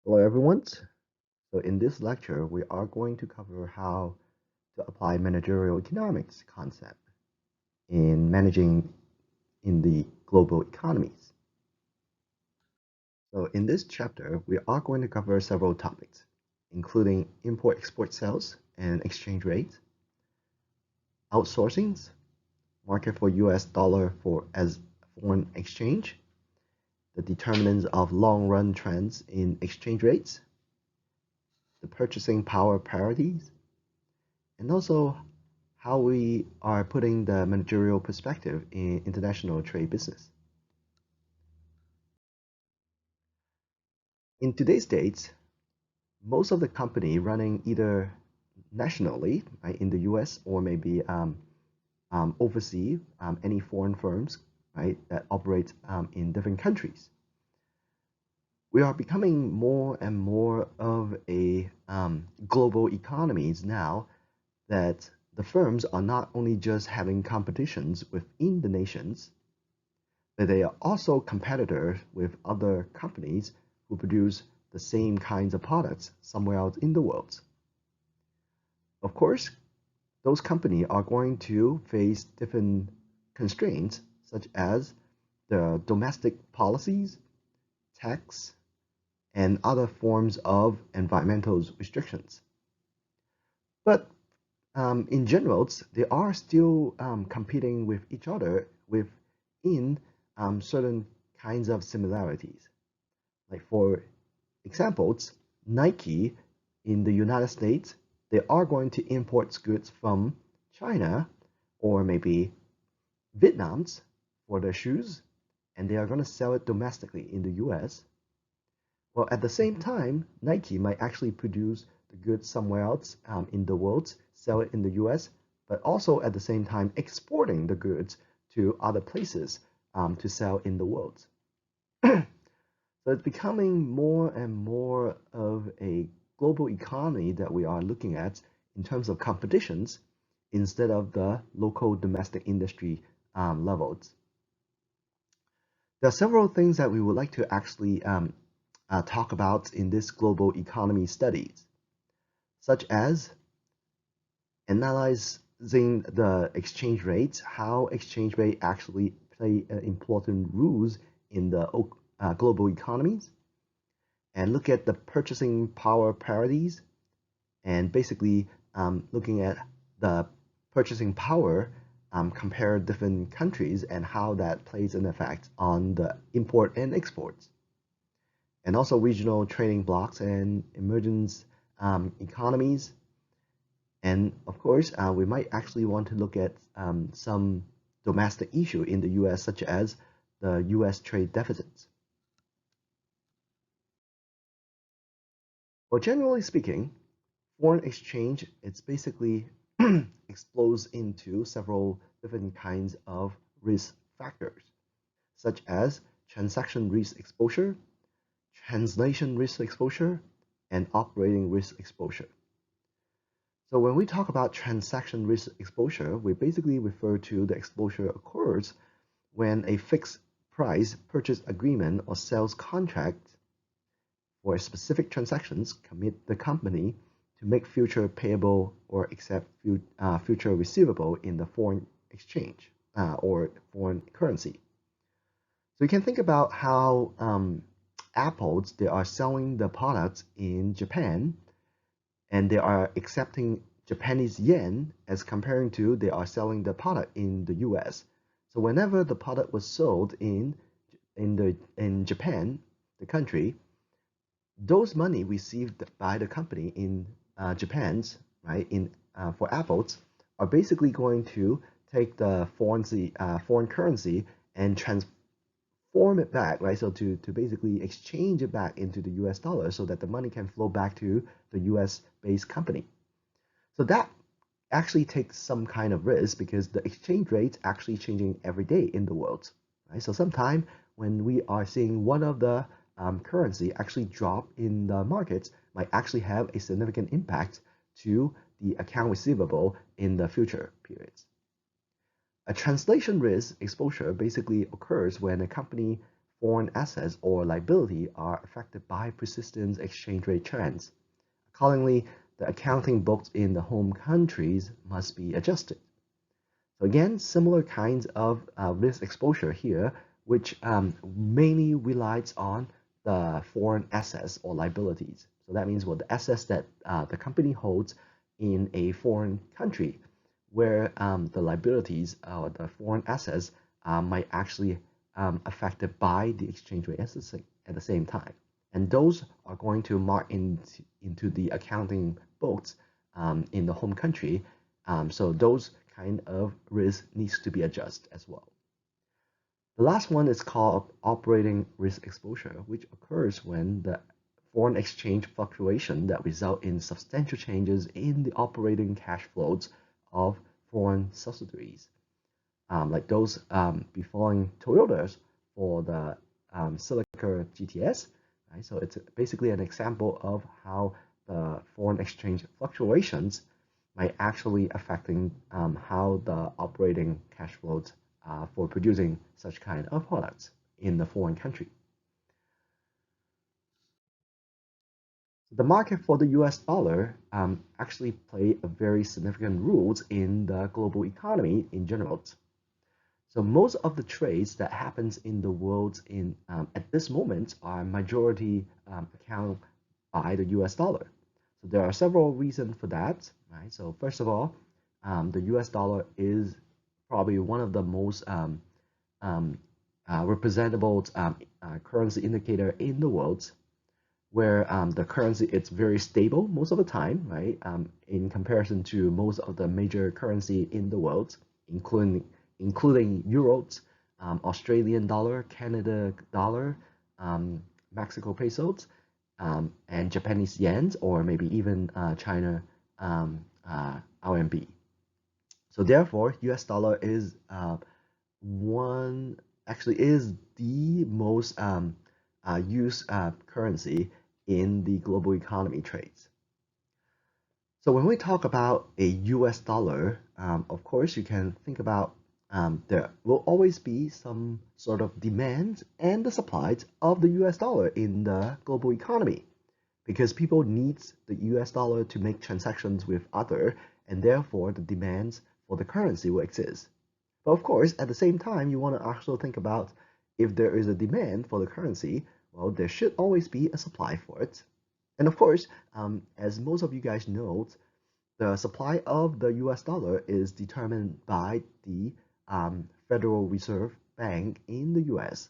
Hello everyone. So in this lecture, we are going to cover how to apply managerial economics concept in managing in the global economies. So in this chapter, we are going to cover several topics, including import-export sales and exchange rates, outsourcing, market for US dollar as foreign exchange, the determinants of long-run trends in exchange rates, the purchasing power parities, and also how we are putting the managerial perspective in international trade business. In today's dates, most of the company running either nationally, right, in the US or maybe overseas, any foreign firms, right, that operate in different countries. We are becoming more and more of a global economies now that the firms are not only just having competitions within the nations, but they are also competitors with other companies who produce the same kinds of products somewhere else in the world. Of course, those companies are going to face different constraints, such as the domestic policies, tax, and other forms of environmental restrictions. But in general, they are still competing with each other within certain kinds of similarities. Like for examples, Nike in the United States, they are going to import goods from China or maybe Vietnam for their shoes, and they are going to sell it domestically in the US. Well, at the same time, Nike might actually produce the goods somewhere else in the world, sell it in the US, but also at the same time exporting the goods to other places to sell in the world. So it's becoming more and more of a global economy that we are looking at in terms of competitions instead of the local domestic industry levels. There are several things that we would like to actually talk about in this global economy studies, such as analyzing the exchange rates, how exchange rate actually play important roles in the global economies, and look at the purchasing power parities, and basically looking at the purchasing power compare different countries and how that plays an effect on the import and exports, and also regional trading blocks and emergence economies. And of course, we might actually want to look at some domestic issue in the US, such as the US trade deficits. Well, generally speaking, foreign exchange, it's basically explodes into several different kinds of risk factors, such as transaction risk exposure, translation risk exposure, and operating risk exposure. So when we talk about transaction risk exposure, we basically refer to the exposure occurs when a fixed price purchase agreement or sales contract for specific transactions commit the company to make future payable or accept future receivable in the foreign exchange or foreign currency. So you can think about how Apples, they are selling the products in Japan and they are accepting Japanese yen as comparing to they are selling the product in the US. So whenever the product was sold in Japan, the country, those money received by the company in Japan's, right, for Apples, are basically going to take the foreign currency and transform it back, right? So to basically exchange it back into the US dollar so that the money can flow back to the US based company. So that actually takes some kind of risk because the exchange rate actually changing every day in the world, right? So sometime when we are seeing one of the currency actually drop in the markets might actually have a significant impact to the account receivable in the future periods. A translation risk exposure basically occurs when a company foreign assets or liability are affected by persistent exchange rate trends. Accordingly, the accounting books in the home countries must be adjusted. So again, similar kinds of risk exposure here, which mainly relies on the foreign assets or liabilities. So that means, well, the assets that the company holds in a foreign country, where the liabilities or the foreign assets might actually affected by the exchange rate at the same time. And those are going to mark into the accounting books in the home country. So those kind of risk needs to be adjusted as well. The last one is called operating risk exposure, which occurs when the foreign exchange fluctuation that result in substantial changes in the operating cash flows of foreign subsidiaries, like those befalling Toyotas for the Silica GTS. Right? So it's basically an example of how the foreign exchange fluctuations might actually affecting how the operating cash flows for producing such kind of products in the foreign country. The market for the US dollar actually play a very significant role in the global economy in general. So most of the trades that happens in the world at this moment are majority account by the US dollar. So there are several reasons for that, right? So first of all, the US dollar is probably one of the most representable currency indicator in the world, where the currency is very stable most of the time, right? In comparison to most of the major currency in the world, including euros, Australian dollar, Canada dollar, Mexico pesos, and Japanese yens, or maybe even China RMB. So therefore, US dollar is is the most used currency in the global economy trades. So when we talk about a US dollar, of course, you can think about there will always be some sort of demand and the supply of the US dollar in the global economy, because people need the US dollar to make transactions with other, and therefore the demands for the currency will exist. But of course, at the same time, you want to also think about if there is a demand for the currency, well, there should always be a supply for it. And of course, as most of you guys know, the supply of the US dollar is determined by the Federal Reserve Bank in the US.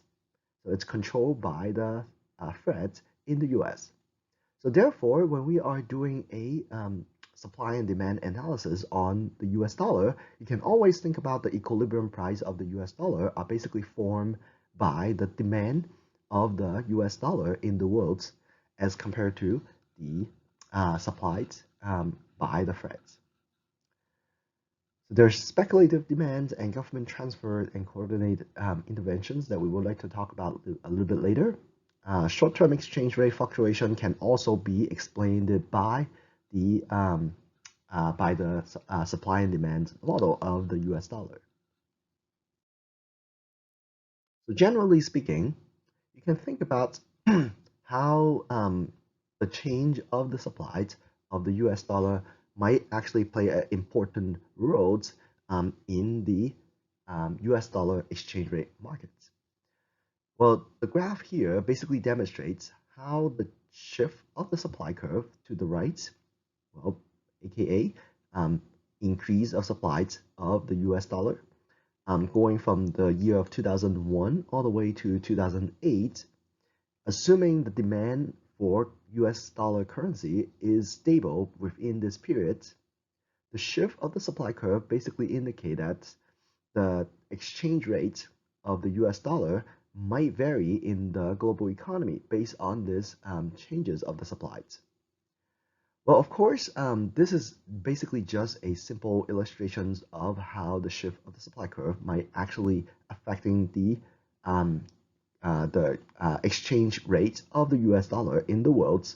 So it's controlled by the Fed in the US. So therefore, when we are doing a supply and demand analysis on the US dollar, you can always think about the equilibrium price of the US dollar are basically formed by the demand of the US dollar in the world as compared to the supplied by the Fed. So there's speculative demands and government transfer and coordinated interventions that we would like to talk about a little bit later. Short-term exchange rate fluctuation can also be explained by the supply and demand model of the US dollar. So generally speaking, you can think about how the change of the supply of the US dollar might actually play an important role in the US dollar exchange rate markets. Well, the graph here basically demonstrates how the shift of the supply curve to the right, well, aka increase of supplies of the US dollar, going from the year of 2001 all the way to 2008, assuming the demand for US dollar currency is stable within this period. The shift of the supply curve basically indicate that the exchange rate of the US dollar might vary in the global economy based on these changes of the supplies. Well, of course, this is basically just a simple illustrations of how the shift of the supply curve might actually affecting the exchange rate of the US dollar in the world.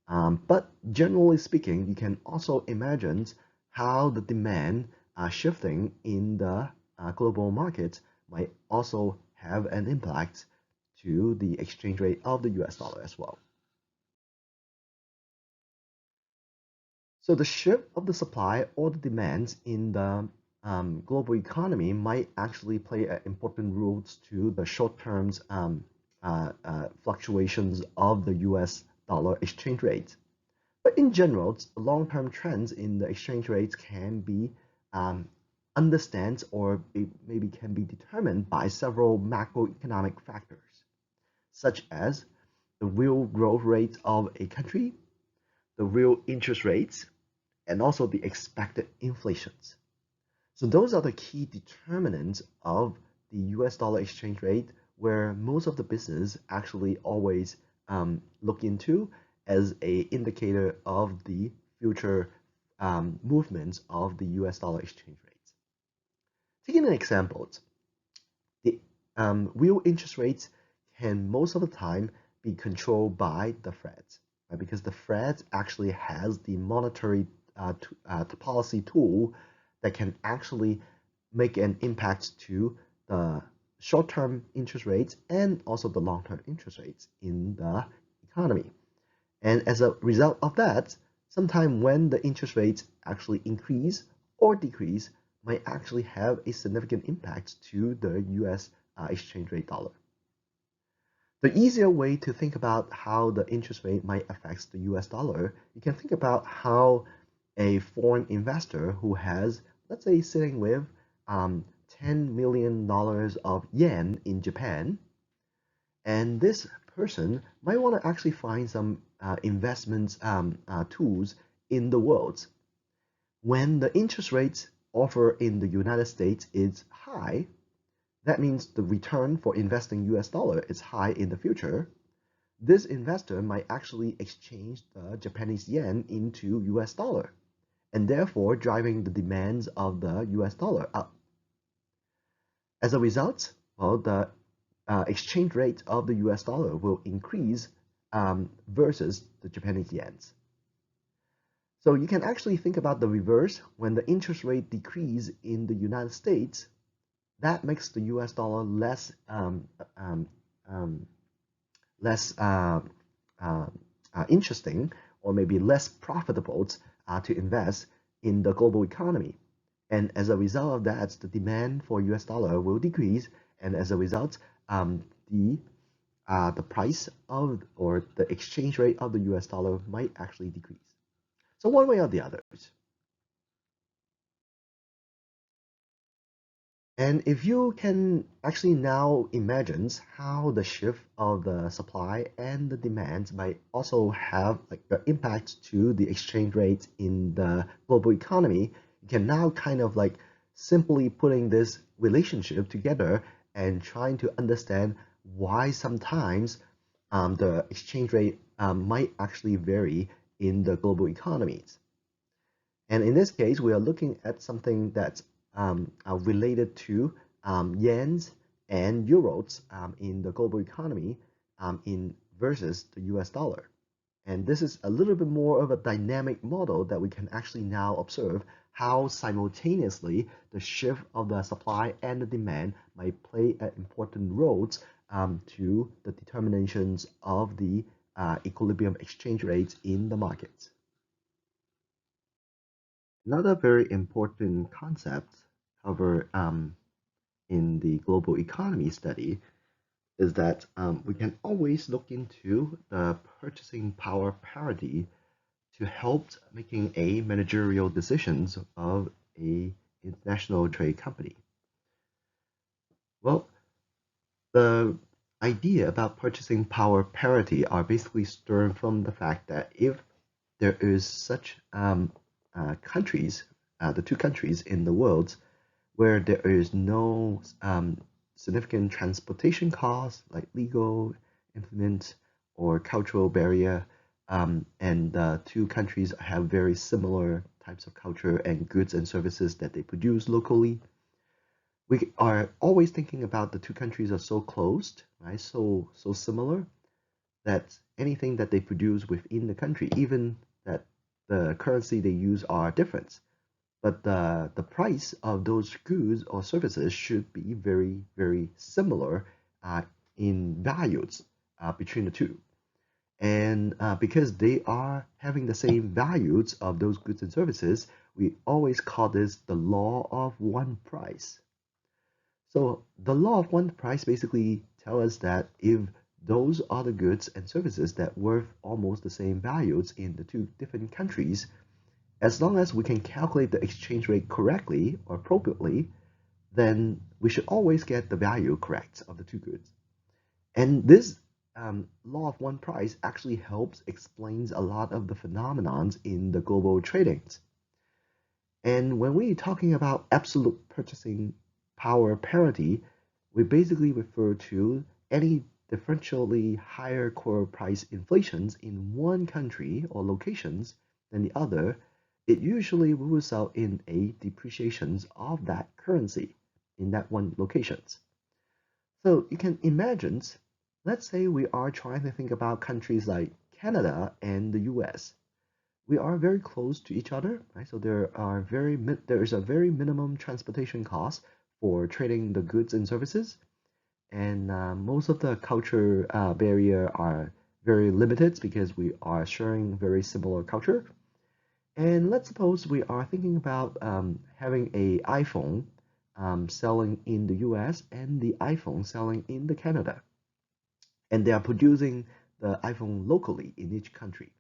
But generally speaking, you can also imagine how the demand shifting in the global market might also have an impact to the exchange rate of the US dollar as well. So the shift of the supply or the demands in the global economy might actually play an important role to the short-term fluctuations of the US dollar exchange rate. But in general, long-term trends in the exchange rates can be understood or maybe can be determined by several macroeconomic factors, such as the real growth rate of a country, the real interest rates, and also the expected inflations. So those are the key determinants of the US dollar exchange rate, where most of the business actually always look into as a indicator of the future movements of the US dollar exchange rates. Taking an example, the real interest rates can most of the time be controlled by the Fed, right? Because the Fed actually has the monetary policy tool that can actually make an impact to the short-term interest rates and also the long-term interest rates in the economy. And as a result of that, sometime when the interest rates actually increase or decrease might actually have a significant impact to the US exchange rate dollar. The easier way to think about how the interest rate might affect the US dollar, you can think about how a foreign investor who has, let's say, sitting with $10 million of yen in Japan, and this person might want to actually find some investment tools in the world. When the interest rates offered in the United States is high, that means the return for investing US dollar is high in the future. This investor might actually exchange the Japanese yen into US dollar, and therefore driving the demands of the US dollar up. As a result, well, the exchange rate of the US dollar will increase versus the Japanese yens. So you can actually think about the reverse. When the interest rate decrease in the United States, that makes the US dollar less interesting, or maybe less profitable to invest in the global economy. And as a result of that, the demand for US dollar will decrease, and as a result, the price of or the exchange rate of the US dollar might actually decrease. So one way or the other. And if you can actually now imagine how the shift of the supply and the demand might also have like the impact to the exchange rate in the global economy, you can now kind of like simply putting this relationship together and trying to understand why sometimes the exchange rate might actually vary in the global economies. And in this case, we are looking at something that's related to yens and euros in the global economy in versus the US dollar. And this is a little bit more of a dynamic model that we can actually now observe how simultaneously the shift of the supply and the demand might play an important roles to the determinations of the equilibrium exchange rates in the markets. Another very important concept covered in the global economy study is that we can always look into the purchasing power parity to help making a managerial decisions of a international trade company. Well, the idea about purchasing power parity are basically stemmed from the fact that if there is such countries, the two countries in the world where there is no significant transportation costs like legal implement or cultural barrier, and the two countries have very similar types of culture and goods and services that they produce locally. We are always thinking about the two countries are so close, right? So similar that anything that they produce within the country, even that the currency they use are different, but the price of those goods or services should be very, very similar in values between the two. And because they are having the same values of those goods and services, we always call this the law of one price. So the law of one price basically tell us that if those are the goods and services that worth almost the same values in the two different countries, as long as we can calculate the exchange rate correctly or appropriately, then we should always get the value correct of the two goods. And this law of one price actually helps explains a lot of the phenomenons in the global tradings. And when we're talking about absolute purchasing power parity, we basically refer to any differentially higher core price inflations in one country or locations than the other. It usually will result in a depreciation of that currency in that one locations. So you can imagine, let's say we are trying to think about countries like Canada and the US. We are very close to each other, right? So there is a very minimum transportation cost for trading the goods and services, and most of the culture barrier are very limited because we are sharing very similar culture. And let's suppose we are thinking about having a iPhone selling in the US and the iPhone selling in the Canada, and they are producing the iPhone locally in each country.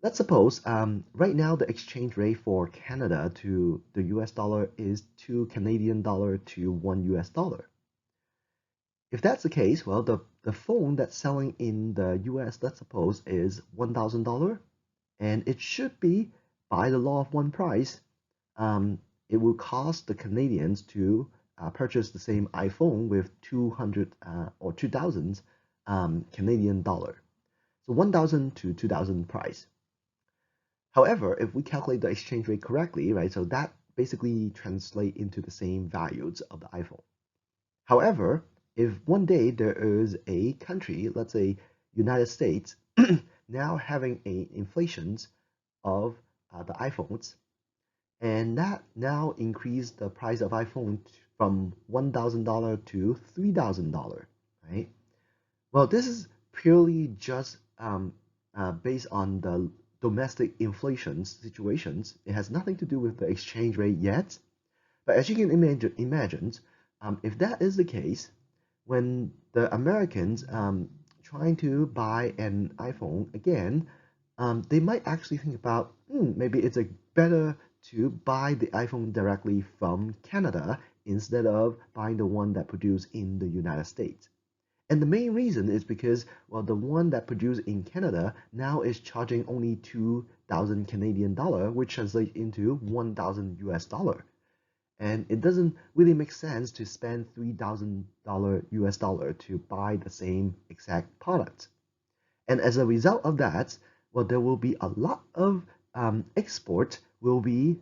Let's suppose right now the exchange rate for Canada to the US dollar is 2 Canadian dollar to 1 US dollar. If that's the case, well, the phone that's selling in the US, let's suppose, is $1,000, and it should be, by the law of one price, it will cost the Canadians to purchase the same iPhone with 200 or 2,000 Canadian dollar. So 1,000 to 2,000 price. However, if we calculate the exchange rate correctly, right, so that basically translate into the same values of the iPhone. However, if one day there is a country, let's say United States, now having a inflations of the iPhones, and that now increased the price of iPhone from $1,000 to $3,000, right? Well, this is purely just based on the domestic inflation situations. It has nothing to do with the exchange rate yet. But as you can imagine, if that is the case, when the Americans trying to buy an iPhone again, they might actually think about maybe it's a better to buy the iPhone directly from Canada instead of buying the one that produced in the United States. And the main reason is because, well, the one that produced in Canada now is charging only 2,000 Canadian dollar, which translates into 1,000 US dollar. And it doesn't really make sense to spend $3,000 US dollar to buy the same exact product. And as a result of that, well, there will be a lot of export will be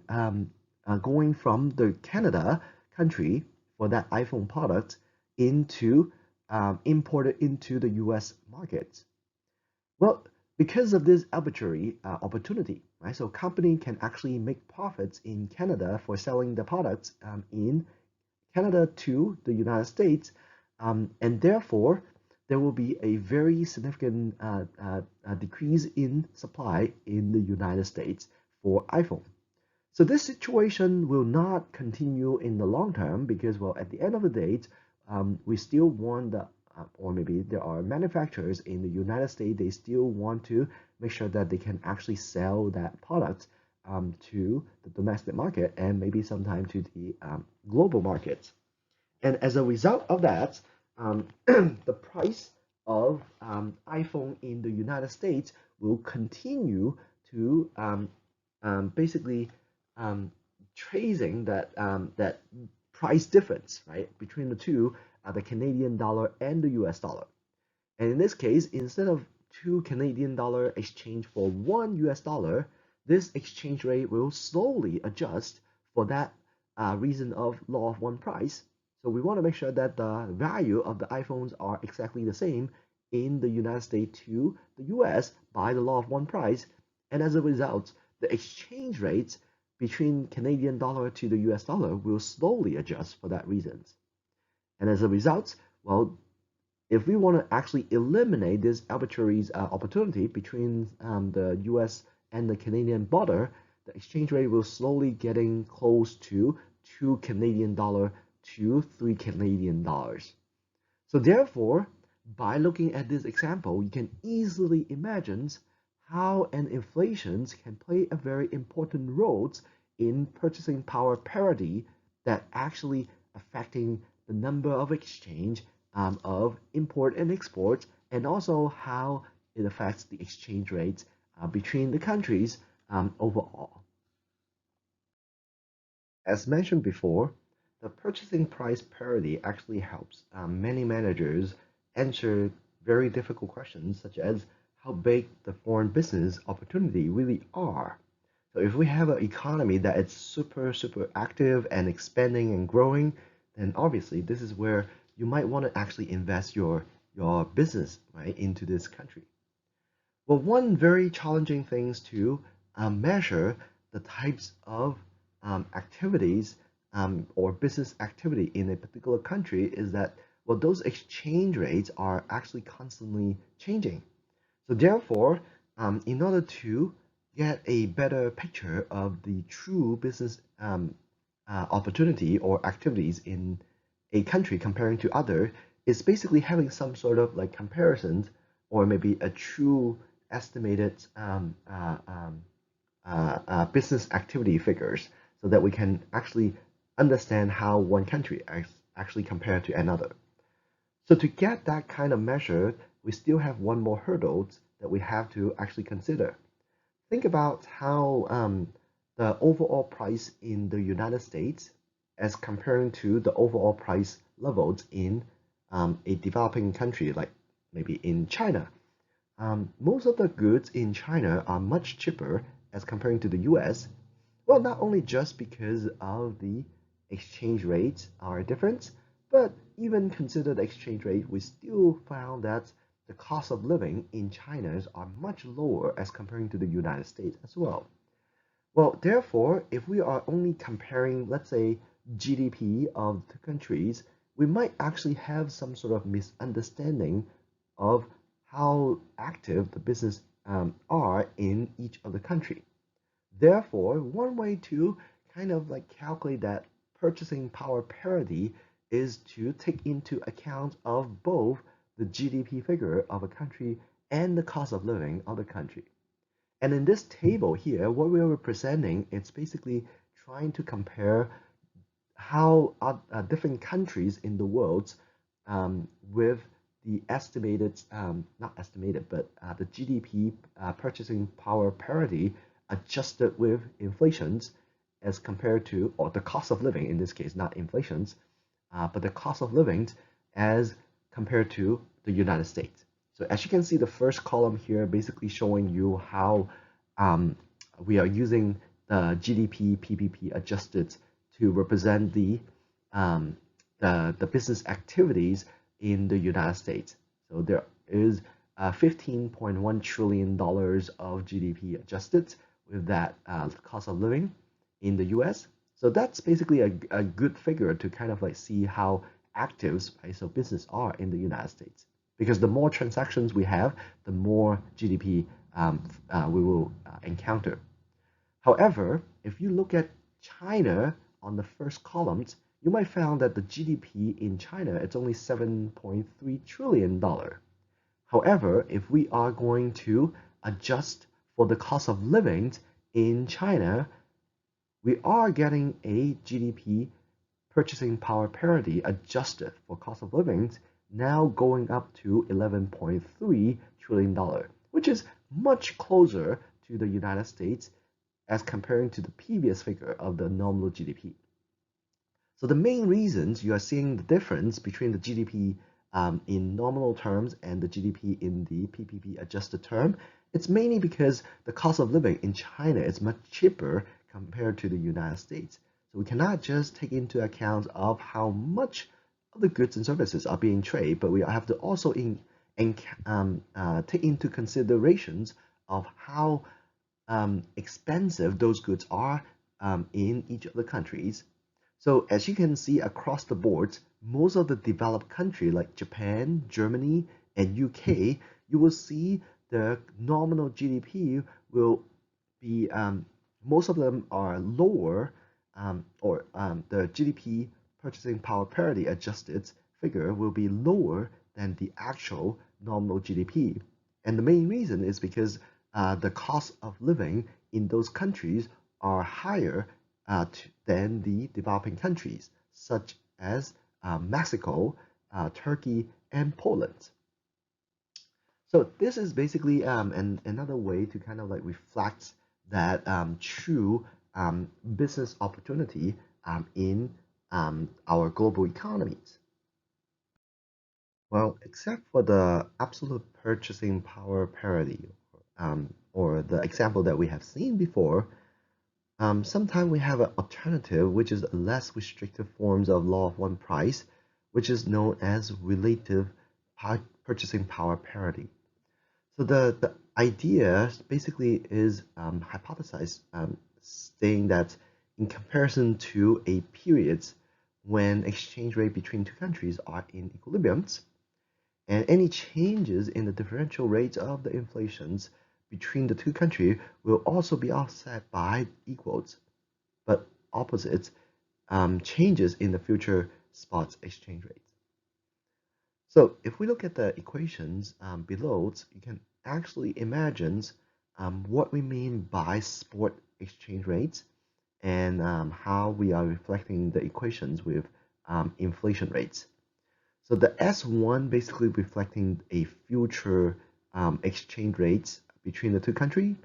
going from the Canada country for that iPhone product into imported into the US market. Well, because of this arbitrary opportunity, right? So company can actually make profits in Canada for selling the products in Canada to the United States, and therefore there will be a very significant decrease in supply in the United States for iPhone. So this situation will not continue in the long term because, well, at the end of the day, we still want the, or maybe there are manufacturers in the United States, they still want to make sure that they can actually sell that product to the domestic market and maybe sometime to the global market. And as a result of that, the price of iPhone in the United States will continue to basically tracing that price difference, right, between the two, the Canadian dollar and the US dollar. And in this case, instead of 2 Canadian dollar exchange for 1 US dollar, this exchange rate will slowly adjust for that reason of law of one price. So we want to make sure that the value of the iPhones are exactly the same in the United States to the US by the law of one price. And as a result, the exchange rates between Canadian dollar to the US dollar will slowly adjust for that reasons. And as a result, well, if we want to actually eliminate this arbitrary opportunity between the US and the Canadian border, the exchange rate will slowly getting close to 2 Canadian dollar to 3 Canadian dollars. So therefore, by looking at this example, you can easily imagine how an inflation can play a very important role in purchasing power parity that actually affecting the number of exchange of import and export, and also how it affects the exchange rates between the countries overall. As mentioned before, the purchasing price parity actually helps many managers answer very difficult questions such as how big the foreign business opportunity really are. So if we have an economy that is super active and expanding and growing, then obviously this is where you might want to actually invest your business right into this country. Well, one very challenging thing is to measure the types of activities or business activity in a particular country is that, well, those exchange rates are actually constantly changing. So therefore, in order to get a better picture of the true business opportunity or activities in a country comparing to other, is basically having some sort of like comparisons or maybe a true estimated business activity figures so that we can actually understand how one country actually compared to another. So to get that kind of measure, we still have one more hurdle that we have to actually consider. Think about how the overall price in the United States as comparing to the overall price levels in a developing country like maybe in China. Most of the goods in China are much cheaper as comparing to the US. Well, not only just because of the exchange rates are different, but even consider the exchange rate, we still found that the cost of living in China are much lower as comparing to the United States as well. Well, therefore, if we are only comparing, let's say, GDP of the countries, we might actually have some sort of misunderstanding of how active the business are in each of the country. Therefore, one way to kind of like calculate that purchasing power parity is to take into account of both the GDP figure of a country and the cost of living of the country. And in this table here, what we are representing, it's basically trying to compare how different countries in the world with the estimated, not estimated, but the GDP purchasing power parity adjusted with inflations as compared to, or the cost of living in this case, not inflations, but the cost of living as compared to the United States. So as you can see, the first column here basically showing you how we are using the GDP PPP adjusted to represent the business activities in the United States. So there is $15.1 trillion of GDP adjusted with that cost of living in the US. So that's basically a good figure to kind of like see how active right, so business are in the United States. Because the more transactions we have, the more GDP we will encounter. However, if you look at China on the first columns, you might find that the GDP in China it's only $7.3 trillion. However, if we are going to adjust for the cost of living in China, we are getting a GDP purchasing power parity adjusted for cost of living now going up to $11.3 trillion, which is much closer to the United States as comparing to the previous figure of the nominal GDP. So the main reasons you are seeing the difference between the GDP in nominal terms and the GDP in the PPP adjusted term, it's mainly because the cost of living in China is much cheaper compared to the United States. So we cannot just take into account of how much of the goods and services are being traded, but we have to also take into considerations of how expensive those goods are in each of the countries. So as you can see across the board, most of the developed country like Japan, Germany, and UK, you will see the nominal GDP will be most of them are lower the GDP purchasing power parity adjusted figure will be lower than the actual nominal GDP. And the main reason is because the cost of living in those countries are higher than the developing countries, such as Mexico, Turkey, and Poland. So this is basically another way to kind of like reflect that true business opportunity in our global economies. Well, except for the absolute purchasing power parity, or the example that we have seen before, sometimes we have an alternative, which is less restrictive forms of law of one price, which is known as relative purchasing power parity. So the idea basically is hypothesized, saying that in comparison to a period when exchange rate between two countries are in equilibrium, and any changes in the differential rates of the inflations between the two countries will also be offset by equals, but opposite changes in the future spot exchange rates. So if we look at the equations below, you can actually imagine what we mean by spot exchange rates and how we are reflecting the equations with inflation rates. So the S1 basically reflecting a future exchange rates between the two countries,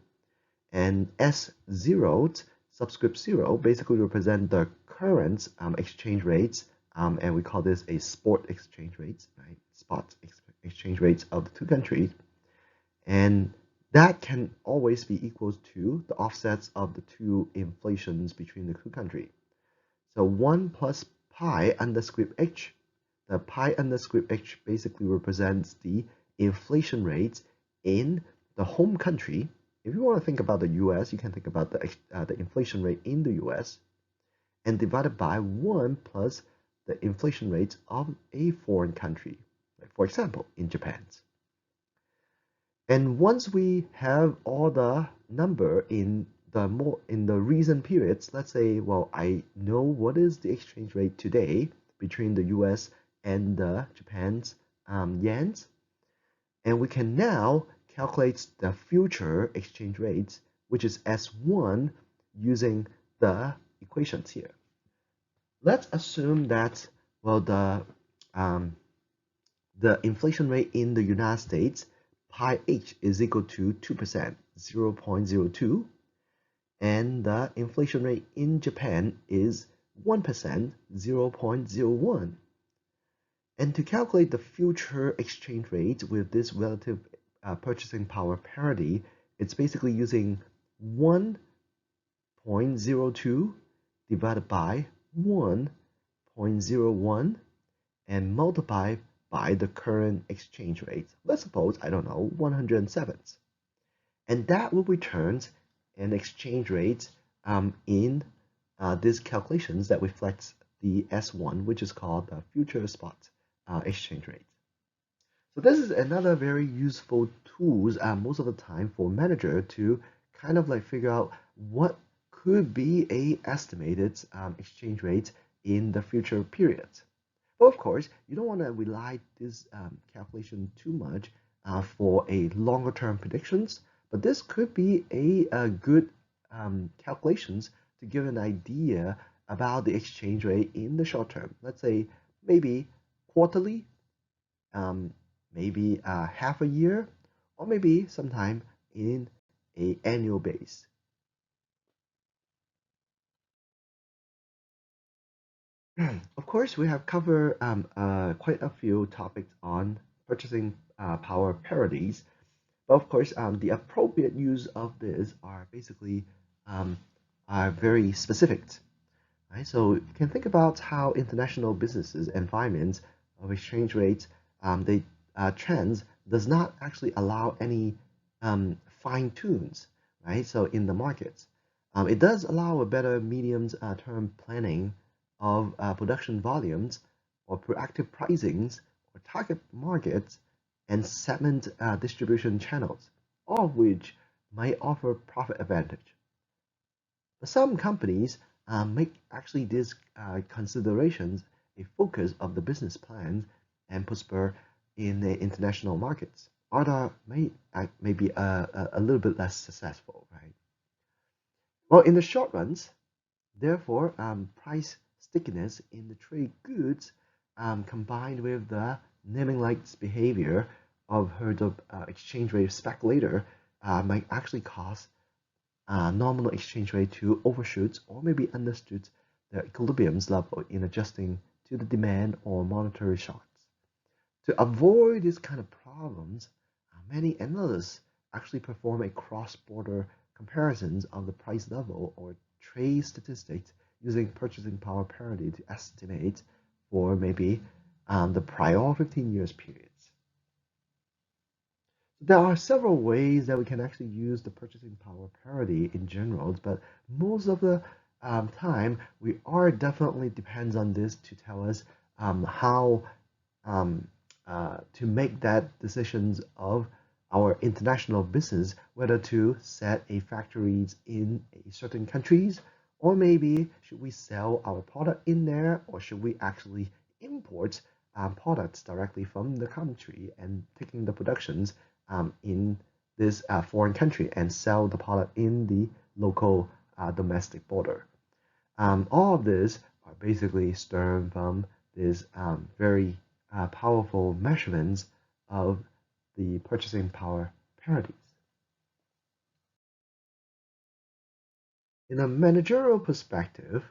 and S0 subscript 0 basically represent the current exchange rates, and we call this a spot exchange rates, right? Spot exchange rates of the two countries, and that can always be equal to the offsets of the two inflations between the two countries. So 1 plus pi under script h, the pi under script h basically represents the inflation rate in the home country. If you want to think about the US, you can think about the inflation rate in the US, and divided by 1 plus the inflation rate of a foreign country, like for example, in Japan. And once we have all the number in the recent periods, let's say, well, I know what is the exchange rate today between the US and the Japan's yens, and we can now calculate the future exchange rates, which is S1, using the equations here. Let's assume that, well, the inflation rate in the United States, pi h is equal to 2%, 0.02, and the inflation rate in Japan is 1%, 0.01. And to calculate the future exchange rate with this relative purchasing power parity, it's basically using 1.02 divided by 1.01 and multiply by the current exchange rate. Let's suppose, I don't know, 107. And that will return an exchange rate in these calculations that reflects the S1, which is called the future spot exchange rate. So this is another very useful tools most of the time for manager to kind of like figure out what could be a estimated exchange rate in the future period. But of course, you don't want to rely this calculation too much for a longer term predictions, but this could be a good calculations to give an idea about the exchange rate in the short term. Let's say maybe quarterly, maybe half a year, or maybe sometime in an annual base. Of course, we have covered quite a few topics on purchasing power parodies, but of course, the appropriate use of this are basically are very specific. Right? So you can think about how international businesses environments of exchange rates, they trends does not actually allow any fine tunes, right? So in the markets, it does allow a better medium term planning of production volumes or proactive pricings or target markets and segment distribution channels, all of which might offer profit advantage. But some companies make actually these considerations a focus of the business plans and prosper in the international markets. Others may be a little bit less successful, right? Well, in the short runs, therefore, price stickiness in the trade goods combined with the naming rights behavior of herd of exchange rate speculator might actually cause nominal exchange rate to overshoot or maybe undershoot the equilibrium's level in adjusting to the demand or monetary shocks. To avoid these kind of problems, many analysts actually perform a cross-border comparisons of the price level or trade statistics using purchasing power parity to estimate for maybe the prior 15 years periods. There are several ways that we can actually use the purchasing power parity in general, but most of the time we are definitely depends on this to tell us how um, to make that decisions of our international business, whether to set a factories in a certain countries, or maybe should we sell our product in there, or should we actually import products directly from the country and taking the productions in this foreign country and sell the product in the local domestic border. All of this are basically stemmed from this very powerful measurements of the purchasing power parities. In a managerial perspective,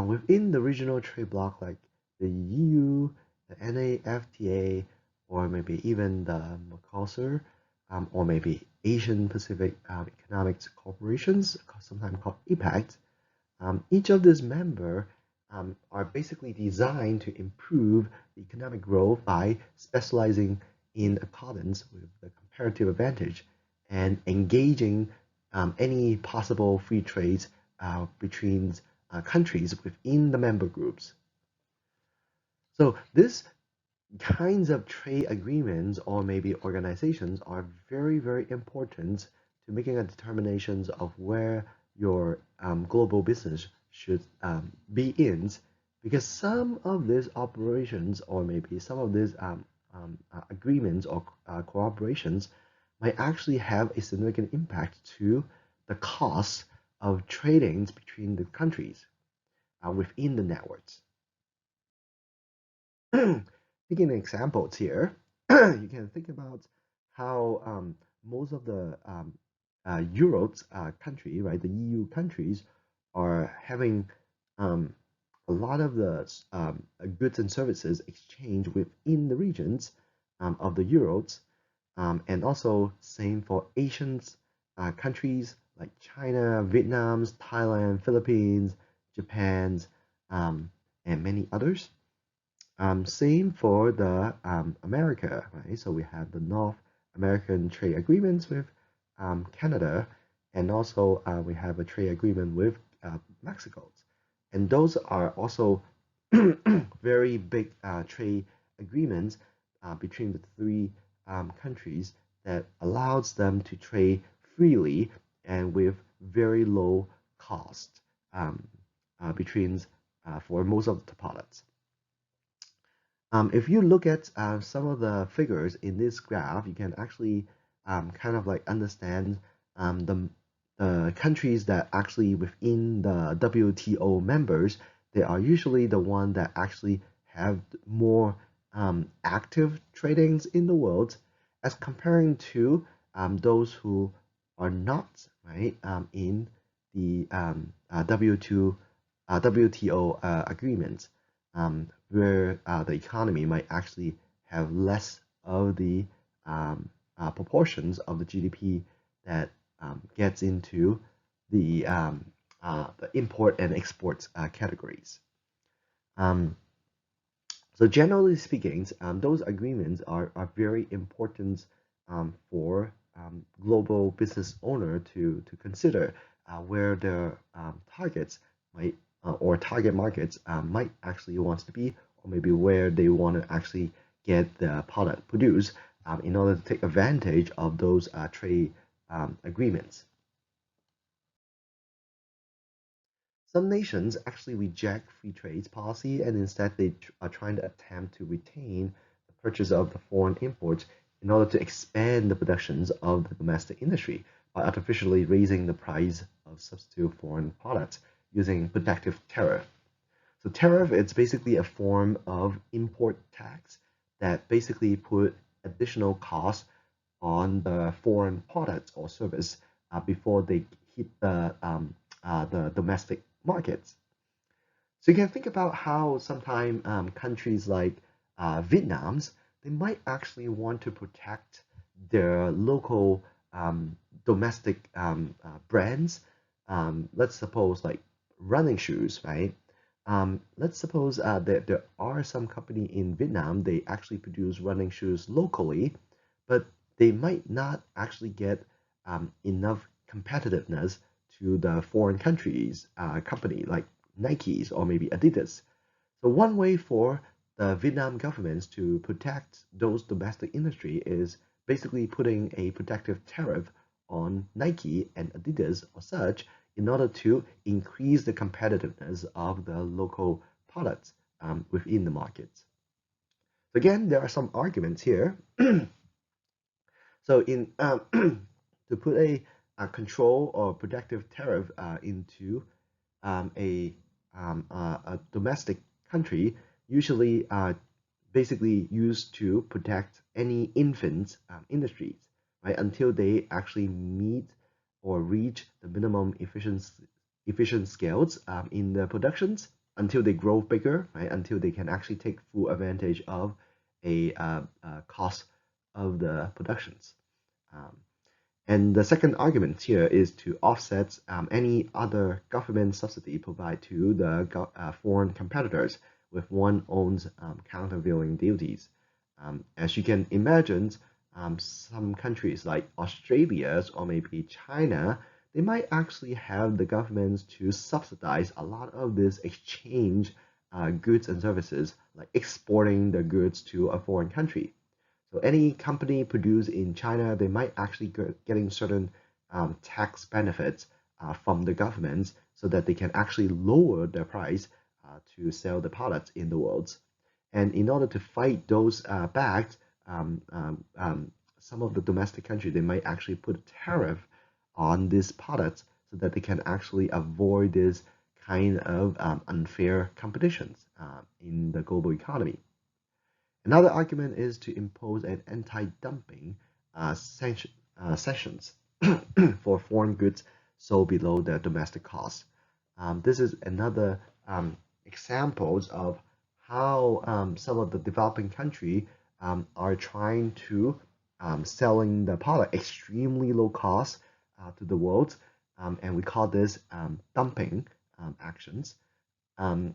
within the regional trade bloc like the EU, the NAFTA, or maybe even the Mercosur, or maybe Asian Pacific Economic Corporations, sometimes called APEC, each of these members are basically designed to improve the economic growth by specializing in accordance with the comparative advantage and engaging any possible free trades between countries within the member groups. So this kinds of trade agreements or maybe organizations are very, very important to making a determinations of where your global business should be in, because some of these operations or maybe some of these agreements or cooperations might actually have a significant impact to the cost of trading between the countries within the networks. Taking examples here, you can think about how most of the Europe's country, right, the EU countries are having a lot of the goods and services exchange within the regions of the Euros, and also same for Asian countries like China, Vietnam, Thailand, Philippines, Japan, and many others. Same for the America, right? So we have the North American trade agreements with Canada, and also we have a trade agreement with Mexico. And those are also very big trade agreements between the three countries that allows them to trade freely and with very low cost between for most of the products. If you look at some of the figures in this graph, you can actually kind of like understand the countries that actually within the WTO members, they are usually the one that actually have more active tradings in the world as comparing to those who are not right in the WTO agreements, where the economy might actually have less of the proportions of the GDP that gets into the import and export categories. So generally speaking, those agreements are very important for global business owner to consider where their targets might or target markets might actually want to be or or maybe where they want to actually get the product produced in order to take advantage of those trade agreements. Some nations actually reject free trade policy and instead they are trying to attempt to retain the purchase of the foreign imports in order to expand the productions of the domestic industry by artificially raising the price of substitute foreign products using protective tariff. So tariff is basically a form of import tax that basically put additional costs on the foreign products or service before they hit the domestic markets. So you can think about how sometimes countries like Vietnam's, they might actually want to protect their local domestic brands. Let's suppose like running shoes, right? Let's suppose that there are some company in Vietnam, they actually produce running shoes locally, but they might not actually get enough competitiveness to the foreign countries company like Nikes or maybe Adidas. So one way for the Vietnam governments to protect those domestic industry is basically putting a protective tariff on Nike and Adidas or such in order to increase the competitiveness of the local products within the markets. So again, there are some arguments here. So in to put a control or protective tariff into a domestic country, usually basically used to protect any infant industries, right, until they actually meet or reach the minimum efficient scales in the productions, until they grow bigger, right, until they can actually take full advantage of a cost of the productions. Um, and the second argument here is to offset any other government subsidy provided to the foreign competitors with one owns countervailing duties. As you can imagine, some countries like Australia or maybe China, they might actually have the governments to subsidize a lot of this exchange goods and services, like exporting the goods to a foreign country. So any company produced in China, they might actually getting certain tax benefits from the government so that they can actually lower their price to sell the products in the world. And in order to fight those back, some of the domestic country, they might actually put a tariff on these products so that they can actually avoid this kind of unfair competitions in the global economy. Another argument is to impose an anti-dumping sanctions for foreign goods sold below their domestic cost. This is another examples of how some of the developing country are trying to selling the product extremely low cost to the world, and we call this dumping actions. Um,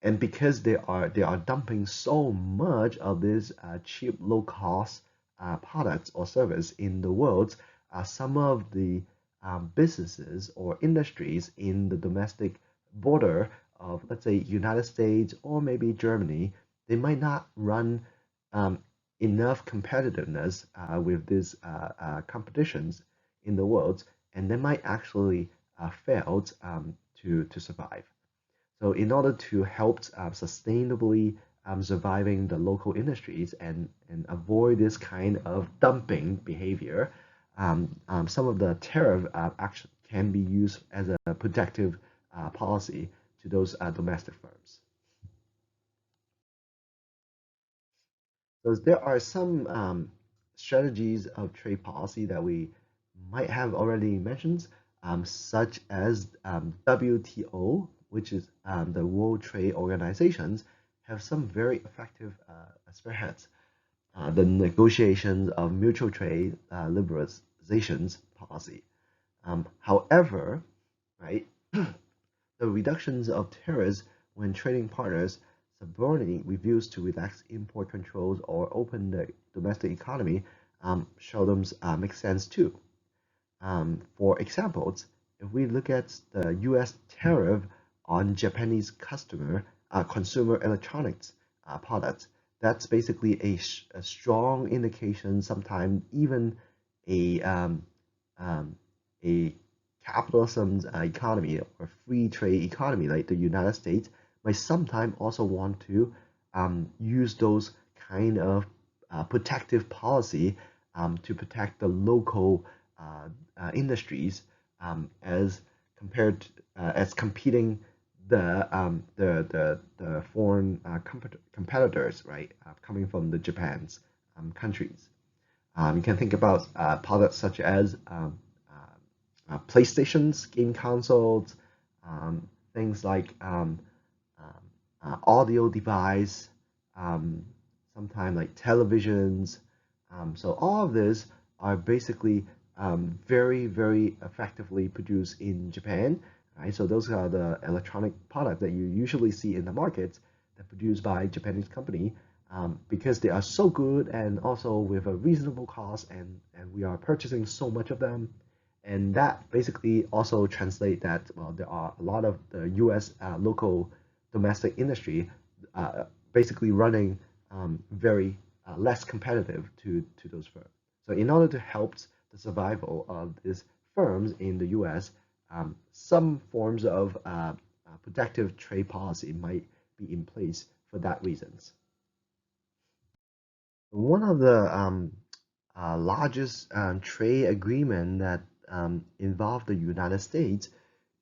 and because they are dumping so much of this cheap low cost products or service in the world, some of the businesses or industries in the domestic border of, let's say, United States or maybe Germany, they might not run um, enough competitiveness with these competitions in the world, and they might actually fail to survive. So in order to help sustainably surviving the local industries and avoid this kind of dumping behavior, some of the tariff action can be used as a protective policy to those domestic firms. So there are some strategies of trade policy that we might have already mentioned, such as WTO, which is the World Trade Organizations, have some very effective spearheads. The negotiations of mutual trade liberalizations policy. However, right, the reductions of tariffs when trading partners subordinate refuse to relax import controls or open the domestic economy seldom make sense too. For examples, if we look at the U.S. tariff on Japanese consumer electronics products. That's basically a strong indication, sometimes even a a capitalism economy or free trade economy like the United States might sometimes also want to use those kind of protective policy to protect the local industries as compared as competing the foreign competitors, right, coming from the Japan's countries. You can think about products such as PlayStations, game consoles, things like audio device, um, sometimes like televisions. So all of this are basically very, very effectively produced in Japan. Right? So those are the electronic products that you usually see in the markets that are produced by Japanese company because they are so good and also with a reasonable cost and we are purchasing so much of them. And that basically also translate that, well, there are a lot of the US local domestic industry basically running very less competitive to those firms. So in order to help the survival of these firms in the US, some forms of protective trade policy might be in place for that reasons. One of the largest trade agreement that involve the United States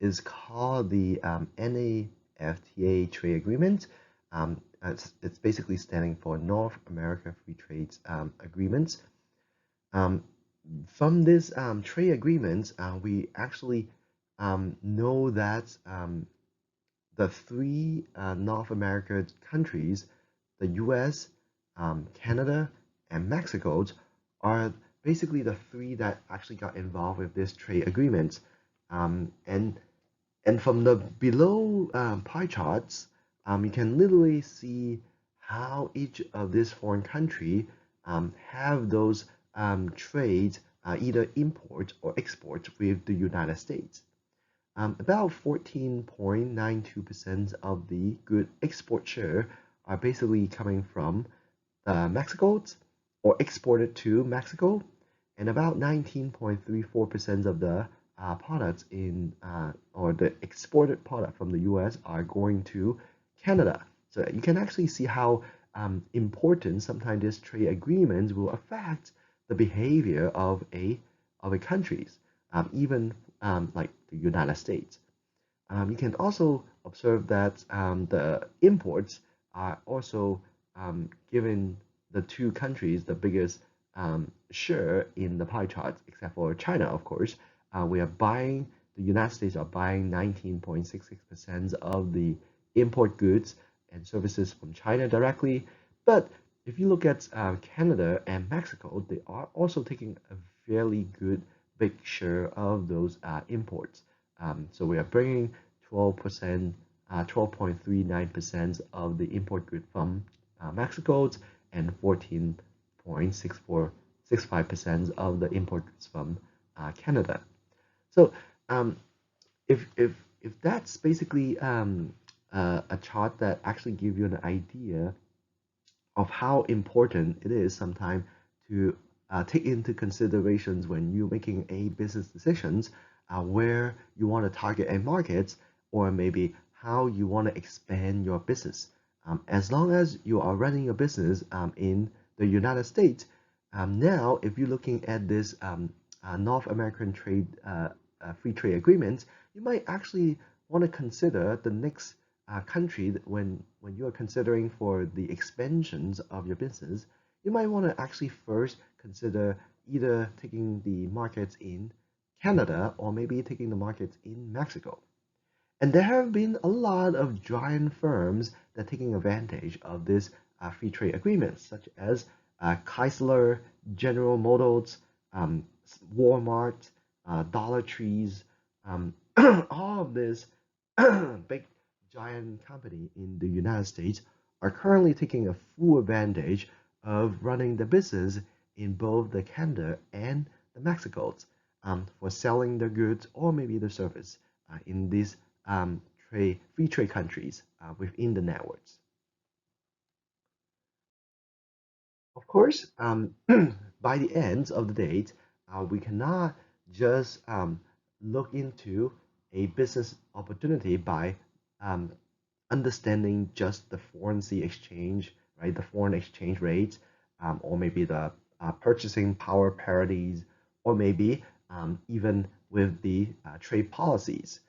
is called the NAFTA trade agreement. It's basically standing for North America Free Trade Agreement. Um, from this trade agreement, we actually know that the three North American countries, the US, Canada, and Mexico, are basically the three that actually got involved with this trade agreement. Um, and and from the below pie charts, you can literally see how each of these foreign country have those trades, either import or export with the United States. About 14.92% of the good export share are basically coming from Mexico or exported to Mexico, and about 19.34% of the products in or the exported product from the US are going to Canada. So you can actually see how important sometimes these trade agreements will affect the behavior of a countries, even like the United States. You can also observe that the imports are also given the two countries the biggest share in the pie chart, except for China, of course. The United States are buying 19.66% of the import goods and services from China directly. But if you look at Canada and Mexico, they are also taking a fairly good big share of those imports. So we are bringing 12%, 12.39% of the import good from Mexico and 14.65% of the import goods from Canada. So um, if that's basically a chart that actually gives you an idea of how important it is sometimes to take into considerations when you're making a business decisions, where you want to target a market or maybe how you want to expand your business. As long as you are running a business in the United States, now if you're looking at this North American free trade agreement, you might actually want to consider the next country that when you are considering for the expansions of your business, you might want to actually first consider either taking the markets in Canada or maybe taking the markets in Mexico. And there have been a lot of giant firms that are taking advantage of this free trade agreements, such as Chrysler, General Motors, Walmart, Dollar Trees, all of this big giant company in the United States are currently taking a full advantage of running the business in both the Canada and the Mexico for selling the goods or maybe the service in these free trade countries within the networks. Of course, by the end of the date, we cannot just look into a business opportunity by um, understanding just the foreign sea exchange, right? The foreign exchange rates, or maybe the purchasing power parities, or maybe even with the trade policies,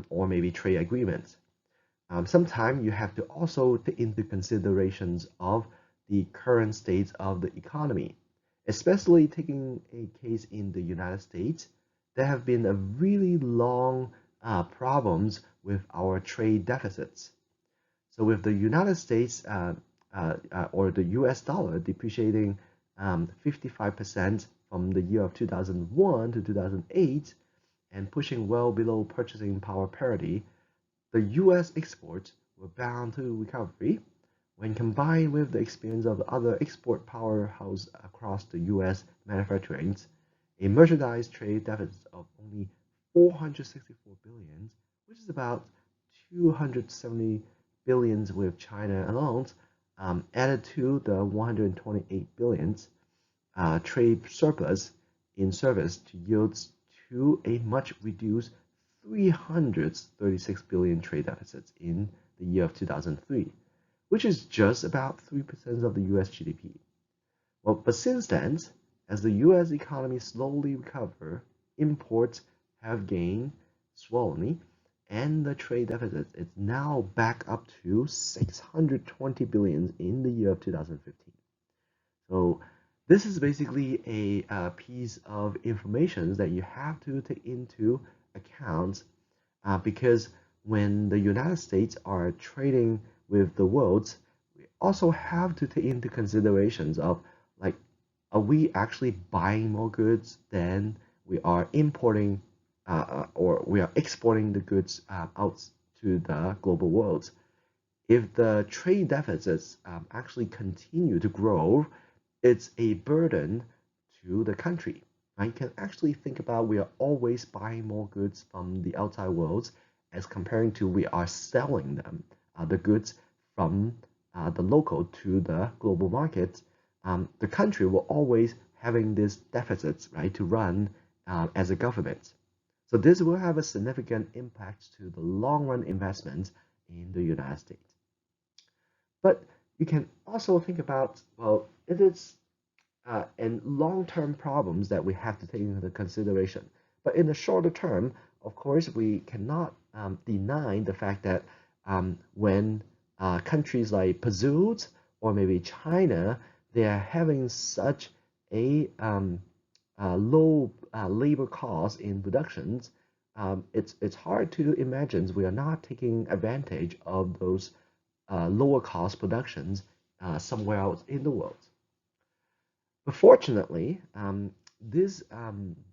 or maybe trade agreements. Sometimes you have to also take into considerations of the current state of the economy, especially taking a case in the United States. There have been a really long problems with our trade deficits. So with the United States or the US dollar depreciating 55% from the year of 2001 to 2008 and pushing well below purchasing power parity, the US exports were bound to recovery when combined with the experience of other export powerhouses across the US manufacturing. A merchandise trade deficit of only 464 billion, which is about 270 billions with China alone, added to the 128 billions trade surplus in service to yields to a much reduced 336 billion trade deficits in the year of 2003, which is just about 3% of the US GDP. Well, but since then, as the US economy slowly recover, imports have gained swollen, and the trade deficit is now back up to 620 billion in the year of 2015. So this is basically a piece of information that you have to take into account because when the United States are trading with the world, we also have to take into considerations of like, are we actually buying more goods than we are importing or we are exporting the goods out to the global world? If the trade deficits actually continue to grow, it's a burden to the country. Right? You can actually think about we are always buying more goods from the outside world as comparing to we are selling them, the goods from the local to the global market. The country will always having these deficits, right, to run as a government. So this will have a significant impact to the long run investment in the United States. But you can also think about, well, it is and long-term problems that we have to take into consideration. But in the shorter term, of course, we cannot deny the fact that when countries like Brazil or maybe China, they are having such a low labor cost in productions, it's hard to imagine we are not taking advantage of those lower cost productions somewhere else in the world. But fortunately, these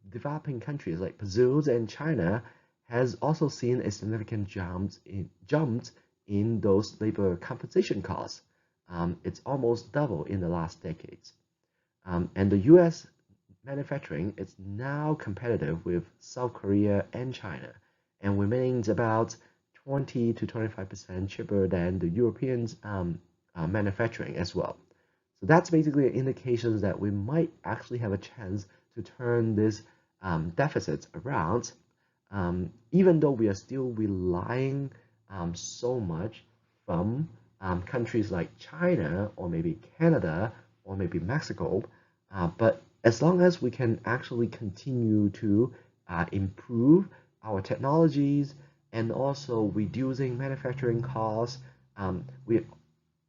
developing countries like Brazil and China has also seen a significant jumps in those labor compensation costs. It's almost double in the last decades. And the US manufacturing is now competitive with South Korea and China and remains about 20 to 25% cheaper than the Europeans manufacturing as well. So that's basically an indication that we might actually have a chance to turn this deficits around, even though we are still relying so much from countries like China or maybe Canada or maybe Mexico. But as long as we can actually continue to improve our technologies and also reducing manufacturing costs, we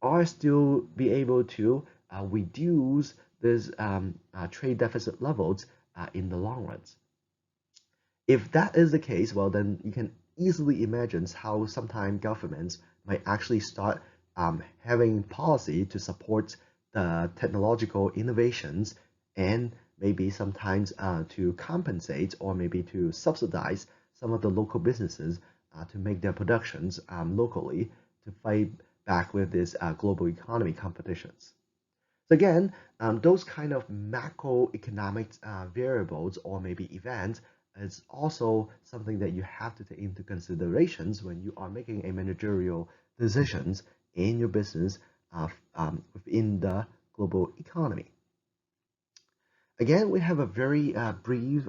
are still be able to reduce this trade deficit levels in the long run. If that is the case, well, then you can easily imagine how sometimes governments might actually start having policy to support the technological innovations and maybe sometimes to compensate or maybe to subsidize some of the local businesses to make their productions locally to fight back with this global economy competitions. So again, those kind of macroeconomic variables or maybe events is also something that you have to take into considerations when you are making a managerial decisions in your business within the global economy. Again, we have a very brief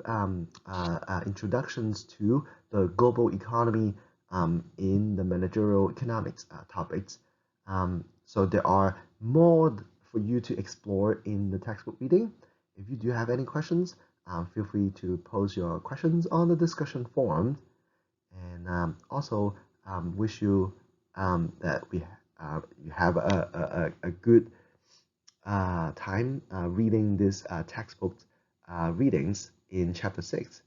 introductions to the global economy in the managerial economics topics. So there are more for you to explore in the textbook reading. If you do have any questions, feel free to post your questions on the discussion forum. And also wish you that you have a good time reading this textbook readings in chapter 6.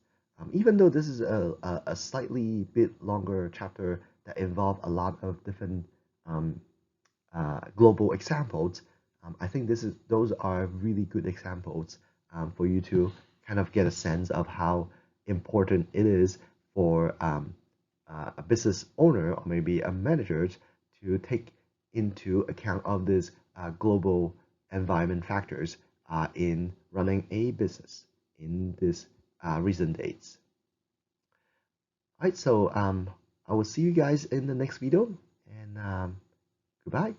Even though this is a slightly bit longer chapter that involve a lot of different global examples, I think those are really good examples for you to kind of get a sense of how important it is for a business owner or maybe a manager to take into account of these global environment factors in running a business in this recent days. All right, so I will see you guys in the next video, and goodbye.